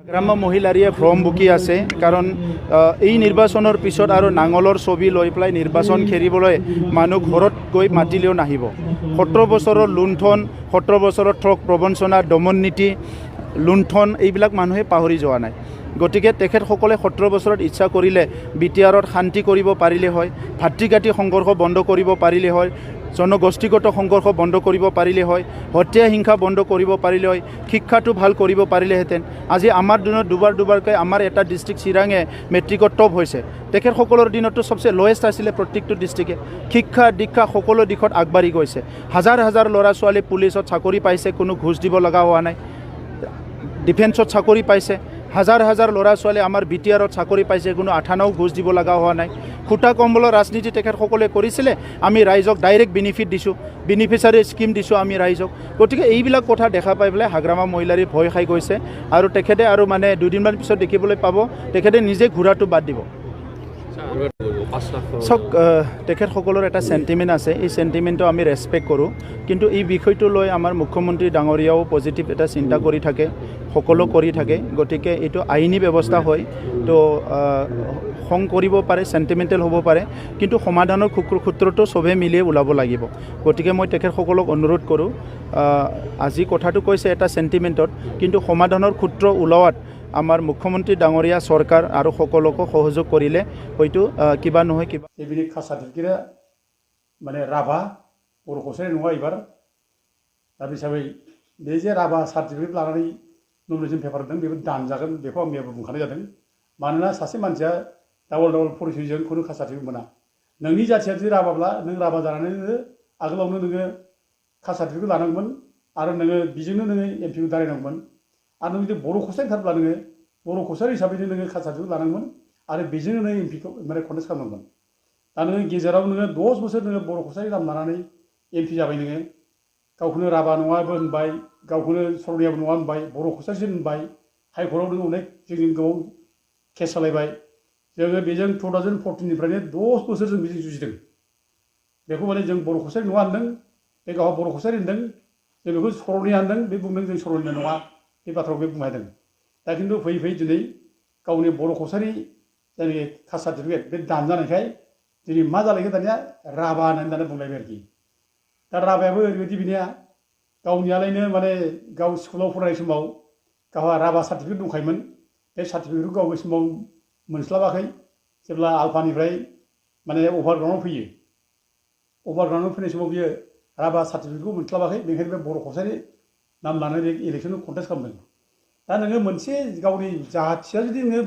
গ্রাম্য মহিলারিয়ে ভ্রম বুকি আছে কাৰণ এই নিৰ্বাচনৰ পিছত আৰু নাঙলৰ ছবি লৈ পেলাই নিৰ্বাচন খেলিবলৈ মানুহ ঘৰত গৈ মাতিলেও নাহিব। 17 বছৰৰ লুণ্ঠন, 17 বছৰৰ ঠগ প্ৰবঞ্চনা, দমন নীতি, লুণ্ঠন এইবিলাক মানুহে পাহৰি যোৱা নাই। গতিকে তেখেতসকলে 17 বছৰত ইচ্ছা কৰিলে বিটিআৰত শান্তি কৰিব পাৰিলে হয়, ভাতৃঘাতী সংঘৰ্ষ বন্ধ কৰিব পাৰিলে হয়, জনগোষ্ঠীগত সংঘৰ্ষ বন্ধ কৰিব পাৰিলে হয়, হত্যা হিংসা বন্ধ কৰিব পাৰিলে হয়, শিক্ষাটো ভাল কৰিব পাৰিলেহেঁতেন। আজি আমাৰ দিনত দুবাৰকৈ আমাৰ এটা ডিষ্ট্ৰিক্ট চিৰাঙে মেট্ৰিকত টপ হৈছে। তেখেতসকলৰ দিনতো সবচে লয়েষ্ট আছিলে প্ৰত্যেকটো ডিষ্ট্ৰিক্টে। শিক্ষা দীক্ষা সকলো দিশত আগবাঢ়ি গৈছে। হাজাৰ হাজাৰ ল'ৰা ছোৱালী পুলিচত চাকৰি পাইছে, কোনো ঘুষ দিব লগা হোৱা নাই। ডিফেন্সত চাকৰি পাইছে, হাজাৰ হাজাৰ ল'ৰা ছোৱালী আমাৰ বিটিআৰত চাকৰি পাইছে, কোনো আঠানাও ঘুষ দিব লগা হোৱা নাই। খুটা কম্বলৰ ৰাজনীতি তেখেতসকলে কৰিছিলে, আমি ৰাইজক ডাইৰেক্ট বেনিফিট দিছোঁ, বেনিফিচাৰী স্কিম দিছোঁ আমি ৰাইজক। গতিকে এইবিলাক কথা দেখা পাই পেলাই হাগ্ৰামা মহিলাৰী ভয় খাই গৈছে আৰু তেখেতে আৰু মানে দুদিনমান পিছত দেখিবলৈ পাব তেখেতে নিজে ঘূৰাটো বাদ দিব। চাওক, তেখেতসকলৰ এটা চেণ্টিমেণ্ট আছে, এই চেণ্টিমেণ্টটো আমি ৰেচপেক্ট কৰোঁ, কিন্তু এই বিষয়টো লৈ আমাৰ মুখ্যমন্ত্ৰী ডাঙৰীয়াও পজিটিভ এটা চিন্তা কৰি থাকে, সকলো কৰি থাকে। গতিকে এইটো আইনী ব্যৱস্থা হয়, তো খং কৰিব পাৰে, চেণ্টিমেণ্টেল হ'ব পাৰে, কিন্তু সমাধানৰ সূত্ৰটো চবেই মিলিয়ে ওলাব লাগিব। গতিকে মই তেখেতসকলক অনুৰোধ কৰোঁ, আজি কথাটো কৈছে এটা চেণ্টিমেণ্টত, কিন্তু সমাধানৰ সূত্ৰ ওলোৱাত আমাৰ মুখ্যমন্ত্ৰী ডাঙৰীয়া চৰকাৰ আৰু সকলোকে সহযোগ কৰিলে হয়তো কিবা নহয় কিবা। এইবিনি কাষ্ট সাৰ্টিফিকেटआ মানে राभा बर' कसारि नङा एबार दा हिसाबै बे जे राभा सार्टिफिकेट लानानै नमिनेसन पेपार होदों बेबो दानजागोन बेखौ आं मैयाबो बुंखानाय जादों। मानोना सासे मानसिया डाबल परिचयजों खुनु कास्ट सार्टिफिकेट मोना। नोंनि जाथिया जुदि राभाब्ला नों राभा जानानै आगोलावनो नोङो कास्ट सार्टिफिकेट लानांगौमोन आरो नोङो बेजोंनो नोङो एमपिखौ दारायनांगौमोन। आरो नों जुदि बर' कसारि थारब्ला नोङो बर' कसारि हिसाबैनो नोङो कास्ट सार्टिफिकेट लानांगौमोन आरो बेजोंनो नों एमपिखौ माने कन्टेस्ट खालामनांगौमोन। दा नोङो गेजेराव नोङो 10 बोसोर नोङो बर' कसारि नाम लानानै एमपि जाबाय, नोङो गावखौनो राभा नङाबो होनबाय, गावखौनो सरनियाबो नङा होनबाय, बर' कसारिसो होनबाय। हाइकर्टआव नों अनेक जोंनि गोबाव केस सालायबाय। जोङो बेजों 2014निफ्रायनो 10 बोसोर जों बेजों जुजिदों। बेखौ माने जों बर' कसारि नङा होनदों, बे गावहा बर' कसारि होनदों, जों बेखौ सरनिया होनदों, बे बुंदों जों सरनिया नङा, बे बाथ्राखौ बे बुंहायदों। दा खिन्थु फैयै फैयै दिनै गावनि बर' कसारि जायनाखि कास्ट सार्टिफिकेट बे दानजानायखाय दिनै मा जालायखो दानिया राभा होननानै बुंलायबाय आरोखि। दा राभायाबो ओरैबायदि बिनिया गावनियालायनो माने गाव स्कुलाव फरायनाय समाव गावहा राभा सार्टिफिकेट दंखायोमोन। बे सार्टिफिकेटखौ गाव बे समाव मोनस्लाबाखै। जेब्ला आलफानिफ्राय माने अभारग्राउन्डआव फैयो, अभारग्राउन्डआव फैनाय समाव बियो राभा सार्टिफिकेटखौ मोनस्लाबाखै, बेनिखायनो बे बर' कसारि नाम लानानै इलेक्सनाव कन्टेस्ट खालामदों। दा नोङो मोनसे गावनि जाथिया जुदि नोङो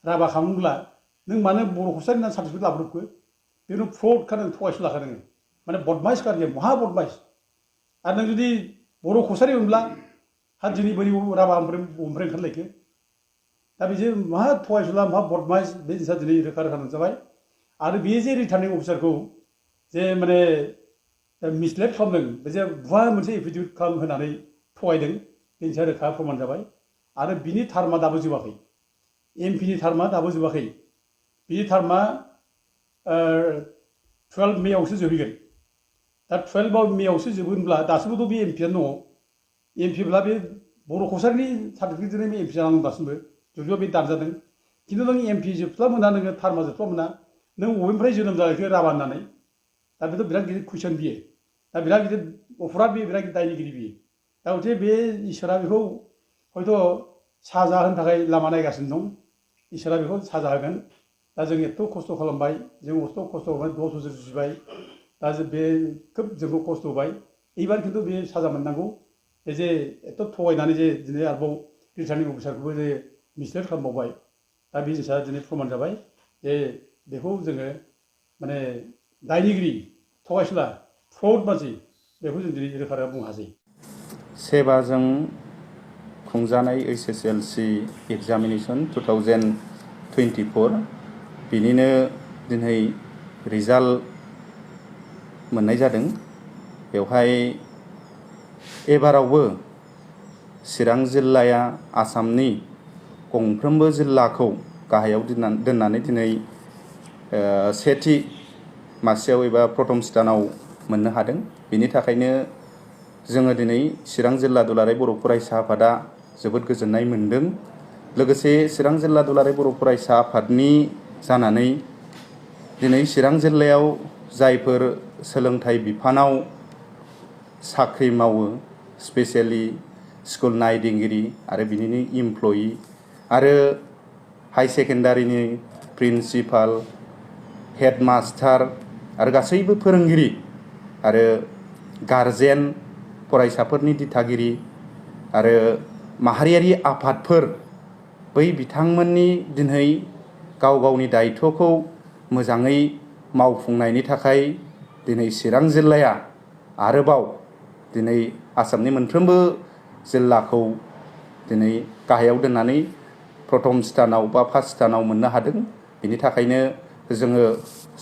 राभा खालामोब्ला नों मानो बर' कसारि होनना सार्टिफिकेट लाबोदोंखो? बेनो फ्रडखा, नों थगायसुलाखा, नोङो माने बदमाइसखा, महा बदमाइस। आरो नों जुदि बर' कसारि मोनब्ला हा दिनै बोरै राभा ओमफ्राय ओंखारलायखो? दा बेजों महा थगायसुला, महा बदमाइस, बे जिनिसा दिनै रोखा रोखा नुजाबाय। आरो बेयो जे रिटार्निं अफिसारखौ जे माने मिसलेट खालामदों, बे जे भुवा मोनसे एफिडेभिट होनानै थगायदों, बे जिनिसा रोखा प्रमाण जाबाय। आरो बिनि टार्मा दाबो जोबाखै, एमपिनि टार्मा दाबो जोबाखै। बिनि टार्मा 12 मेआवसो जोबहैगोन। दा 12 मेआवसो जोबगोनब्ला दासिमबोथ' बे एमपिआनो दङ। एमपिब्ला बे बर' कसारिनि सार्टिफिकेटजोंनो एमपि जानांगौ दासिमबो, जुदिअ बे दानजादों। खिन्थु नों एमपि जोबस्ला मोना, नोङो टार्मा जोबस्ला मोना, नों बबेनिफ्राय जोनोम जालायखो राभा होननानै? दा बेथ' बिराद गिदिर कुइसन बियो। दा बिराद गिदिर अपराध, बियो बिराद गिदिर दायनिगिरि बियो। दा गथिखे बे इसोरा बेखौ हयथ' साजा होनो थाखाय लामा नायगासिनो दं। इसोरा बेखौ साजा होगोन। दा जों एथ' खस्थ' खालामबाय, जों एथ' खस्थ' खालामबाय, 10 बोसोर जुजिबाय। दा बे खोब जोंखौ खस्थ' होबाय। एबार खिन्थु बे साजा मोननांगौ। बे जे एथ' थगायनानै जे दिनै आरोबाव रिटार्निं अफिसारखौबो जे मिसलेट खालामबावबाय, दा बे जिनिसा दिनै प्रमाण जाबाय जे बेखौ जोङो माने दायनिगिरि, थगायसुला, फ्रड मानसि, बेखौ जों दिनै रोखा रोखा बुंनो हासै। सेबाजों खुंजानाय HSLC एग्जामिनेसन 2024 बिनिनो दिनै रिजाल्ट मोननाय जादों। बेवहाय एबारावबो चिरां जिल्लाया आसामनि गंफ्रोमबो जिल्लाखौ गाहायाव दोननानै दिनै सेथि मासियाव एबा प्रथम स्थानाव मोननो हादों। बिनि थाखायनो जोङो दिनै चिरां जिल्ला दुलाराय बर' फरायसा आफादा जोबोद गोजोननाय मोनदों लोगोसे चिरां जिल्ला दुलाराय बर' फरायसा आफादनि जानानै दिनै चिरां जिल्लायाव जायफोर सोलोंथाइ बिफानाव साख्रि मावो, स्पेसियेलि स्कुल नायदिंगिरि आरो बिनिनो इमप्लयि आरो हाई सेकेन्डारिनि प्रिन्सिपाल, हेडमास्टार आरो गासैबो फोरोंगिरि आरो गारजेन, फरायसाफोरनि दिथागिरि आरो माहारियारि आफादफोर बै बिथांमोननि दिनै गाव गावनि दायित्वखौ मोजाङै मावफुंनायनि थाखाय दिनै चिरां जिल्लाया आरोबाव दिनै आसामनि मोनफ्रोमबो जिल्लाखौ दिनै गाहायाव दोननानै प्रथम स्थानाव बा फार्स्ट स्थानाव मोननो हादों। बिनि थाखायनो जोङो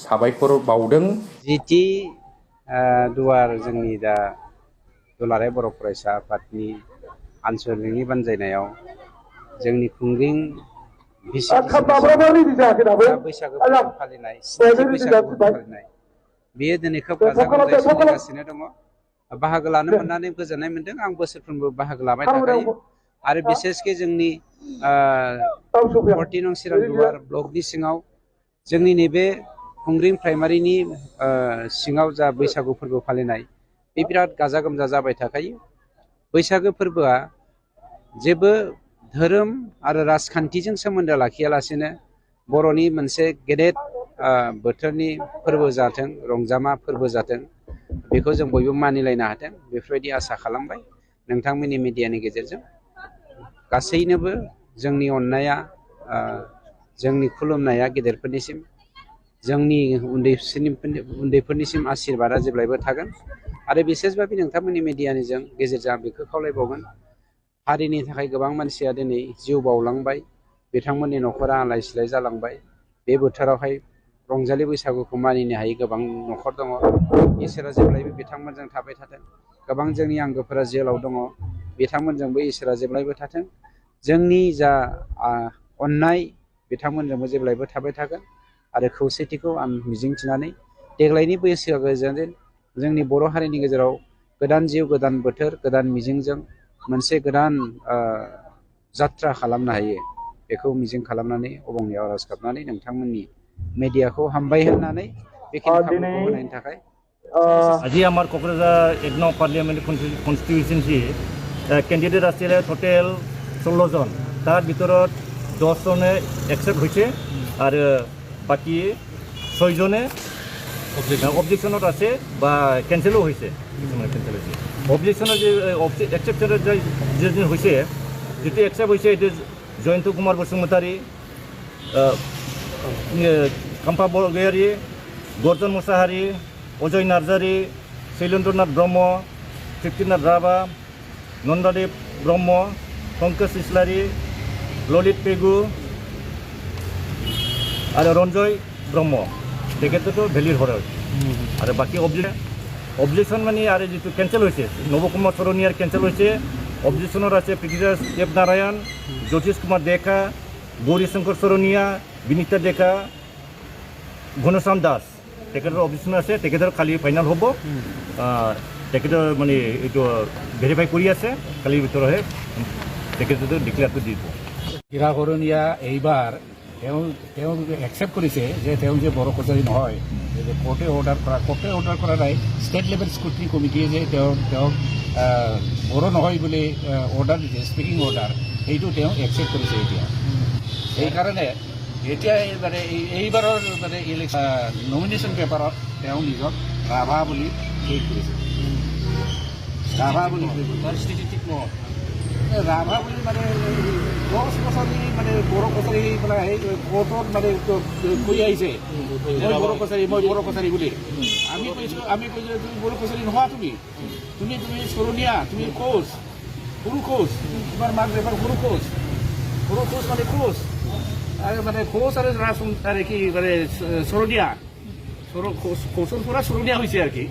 साबायखर बावदों। जिथि दुवार जोंनि दा दुलाराय बर' फरायसा आफादनि आनसलिकनि बानजायनायाव जोंनि खुंग्रिं बैसागो फोरबो फालिनाय, स्निथि बैसागो फोरबो फालिनाय, बेयो दिनै खोब गाजा गोमजायै सोलिगासिनो दङ। बाहागो लानो मोननानै गोजोननाय मोन्दों। आं बोसोरफ्रोमबो बाहागो लाबाय थाखायो आरो बिसेसके जोंनि 14 नं चिरां दुवार ब्लकनि सिङाव जोंनि नैबे खुंग्रिं प्राइमारिनि सिङाव जा बैसागु फोरबो फालिनाय बे बिराद गाजा गोमजा जाबाय थाखायो। बैसागो फोरबोआ जेबो धोरोम आरो राजखान्थिजों सोमोन्दो लाखियालासेनो बर'नि मोनसे गेदेर बोथोरनि फोरबो जाथों, रंजामा फोरबो जाथों, बेखौ जों बयबो मानिलायनो हाथों, बेफोरबायदि आसा खालामबाय। नोंथांमोननि मिडियानि गेजेरजों गासैनोबो जोंनि अननाया, जोंनि खुलुमनाया गेदेरफोरनिसिम, जोंनि उन्दैफोरनिसिम आशिर्बादा जेब्लायबो थागोन। आरो बिसेसभाबे नोंथांमोननि मिडियानिजों गेजेरजों आं बेखौ खावलायबावगोन, हारिनि थाखाय गोबां मानसिया दिनै जिउ बावलांबाय, बिथांमोननि न'खरा आलाय सिलाय जालांबाय। बे बोथोरावहाय रंजालि बैसागुखौ मानिनो हायै गोबां न'खर दङ। इसोरा जेब्लायबो बिथांमोनजों थाबाय थाथों। गोबां जोंनि आंगोफोरा जेलाव दङ, बिथांमोनजोंबो इसोरा जेब्लायबो थाथों। जोंनि जा अननाय बिथांमोनजोंबो जेब्लायबो थाबाय थागोन। आरो खौसेथिखौ आं मिजिंथिनानै देग्लायनि बैसागोजों जोंनि बर' हारिनि गेजेराव गोदान जिउ, गोदान बोथोर, गोदान मिजिंजों मोनसे गोदान जात्रा खालामनो हायो, बेखौ मिजिं खालामनानै अबंनियाव आर'ज गाबनानै नोंथांमोननि मिडियाखौ हामबाय होननानै बेखिनि खाबुखौ होनायनि थाखाय আজি আমার কোকরাঝার 1 নং পার্লিয়ামেন্ট কনস্টিটিউয়েন্সি ক্যান্ডিডেট আছিল টোটাল 16 জন। তার ভিতৰত 10 জনে একসেপ্ট হয়েছে আর বাকি 6 জনে অবজেকশনত আছে বা ক্যান্সেলও হয়েছে। অবজেকশনের যে একসেপ্টের যে হয়েছে, যেটি একসেপ্ট হয়েছে, এটি জয়ন্ত কুমার বসুমতারি, কাম্পা বরগয়ারি, গর্জন মোসাহারি, অজয় নার্জারি, শৈলেন্দ্রনাথ ব্রহ্ম, তৃপ্তিনাথ রাভা, নন্দাদেব ব্রহ্ম, পঙ্কজ ইসলারি, ললিত পেগু আর রঞ্জয় ব্রহ্ম, তেখেতেতো ভেলির হরে। আর বাকি অবজেকশন মানে আর যেটো ক্যান্সেল হয়েছে, নবকুমার সরনিয়ার ক্যান্সেল হয়েছে। অবজেকশনের আছে পৃথ্বীরাজ দেবনারায়ণ, জ্যোতিষ কুমার দেখা, গৌরীশঙ্কর সরনিয়া, বিনীতা দেখা, ঘনশ্যাম দাস, তেখেতৰ অবজেকশন আছে। তেখেতৰ কালি ফাইনাল হ'ব। তেখেতৰ মানে এইটো ভেৰিফাই কৰি আছে, কালিৰ ভিতৰতহে তেখেতে ডিক্লেয়াৰটো দিব। হীৰা কৰণীয়া এইবাৰ তেওঁ একচেপ্ট কৰিছে যে তেওঁ যে বড়ো কছাৰী নহয়, কোৰ্টে অৰ্ডাৰ কৰা নাই। ষ্টেট লেভেল স্ক্ৰুটিনি কমিটিয়ে যে তেওঁক বড়ো নহয় বুলি অৰ্ডাৰ দিছে, স্পীকিং অৰ্ডাৰ, সেইটো তেওঁ একচেপ্ট কৰিছে এতিয়া। সেইকাৰণে এতিয়া মানে এইবাৰৰ মানে নমিনেশ্যন পেপাৰত তেওঁ নিজক ৰাভা বুলি ক্লিক কৰিছে। ৰাভা বুলি স্থিতি ঠিক নহয়, ৰাভা বুলি মানে 10 বছৰ মানে বড়ো কছাৰী পেলাই কোৰ্টত মানে কৈ আহিছে, মই বড়ো কছাৰী বুলি। আমি কৈছোঁ তুমি বড়ো কছাৰী নোহোৱা, তুমি চৰণীয়া, তুমি কোচ, সৰু কোচ, তোমাৰ মাক দেউতাক সৰু কোচ মানে কোচ, আৰু মানে কোচ আৰু কি মানে চৰণীয়া, কোচৰ পৰা চৰণীয়া হৈছে আৰু কি।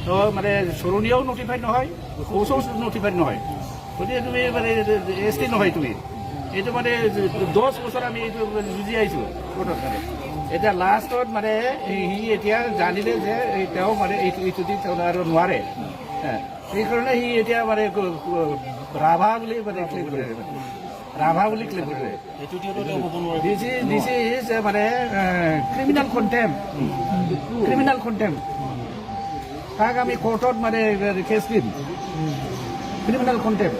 তো মানে চৰণীয়াও নটিফাইড নহয়, কোচও নটিফাইড নহয়, গতিকে তুমি মানে এছ টি নহয় তুমি। এইটো মানে 10 বছৰ আমি এইটো যুঁজি আহিছোঁ কোৰ্টত। মানে এতিয়া লাষ্টত মানে সি এতিয়া জানিলে যে তেওঁ মানে এইটো দি তেওঁ আৰু নোৱাৰে, সেইকাৰণে সি এতিয়া মানে ৰাভা বুলি মানে ক্লেইম কৰে। ৰাভা বুলি ক্লেইম কৰিছে দিছ ইজ মানে ক্ৰিমিনেল কণ্টেম্প তাক আমি কোৰ্টত মানে কেছ দিম ক্ৰিমিনেল কণ্টেম্প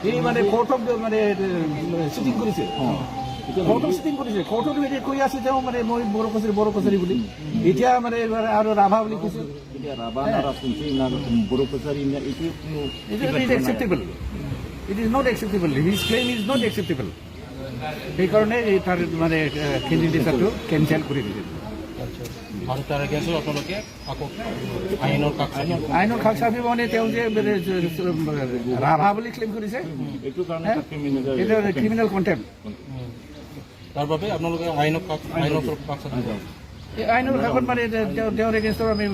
এই মানে কোৰ্টক মানে চিটিং কৰিছে কোৰ্টত হেৰি কৈ আছে তেওঁ মানে মই বড়ো কছাৰী বুলি এতিয়া মানে আৰু ৰাভা বুলি কৈছে It is not acceptable. His claim is not acceptable. সেইকাৰণে তাৰ মানে কেণ্ডিডেটটো কেঞ্চেল কৰি দিছে আৰু তাৰ আগেছো আপোনালোকে আকৌ আইনৰ কাষ চাপিব মানে তেওঁ যে ৰাভা বুলি ক্লেইম কৰিছে এইটো কাৰণে এইটো ক্ৰিমিনেল কণ্টেম্প তাৰ বাবে আপোনালোকে আইনৰ কাষ এই আইনৰ কাষত মানে তেওঁৰ এগেইনষ্টত আমি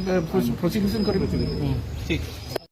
প্ৰচিকিউশ্যন কৰিব ঠিক